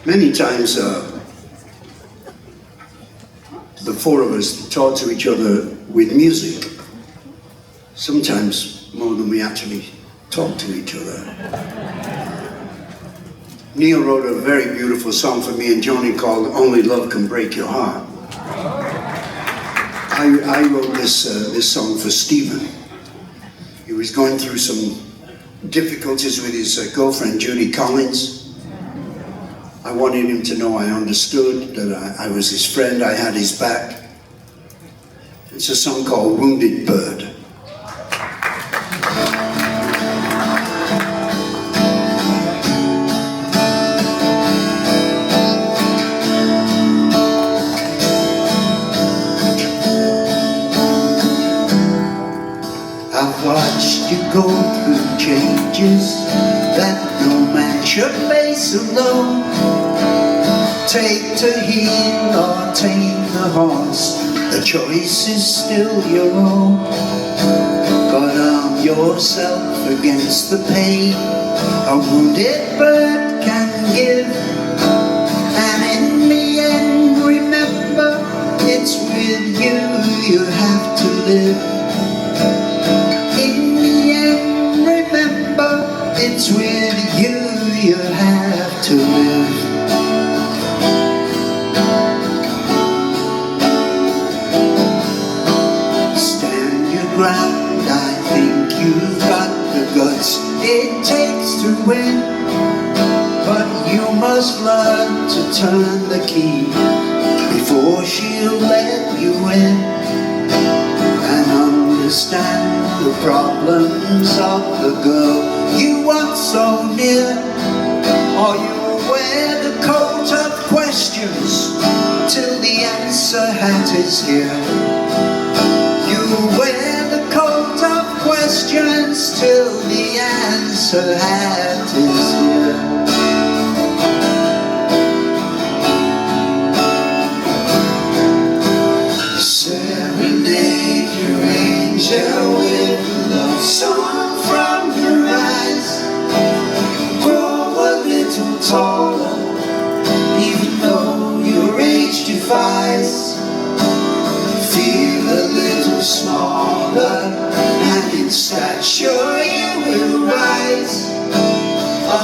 Many times the four of us talk to each other with music, sometimes more than we actually talk to each other. Neil wrote a very beautiful song for me and Joni called Only Love Can Break Your Heart. I wrote this song for Stephen. He was going through some difficulties with his girlfriend Judy Collins. I wanted him to know I understood, that I was his friend, I had his back. It's a song called Wounded Bird. I've watched you go through changes that no man should face alone. Take to heel or tame the horse, the choice is still your own. But arm yourself against the pain a wounded bird can give. And in the end, remember, it's with you you have to live. It's with you you have to live. Stand your ground, I think you've got the guts it takes to win. But you must learn to turn the key before she'll let you in. And understand the problems of the girl you want so near. Or you wear the coat of questions till the answer hat is here. You wear the coat of questions till the answer hat is here. Serenade your angel with a love song from your eyes. Grow a little taller, even though your age defies. Feel a little smaller, and in stature you will rise. A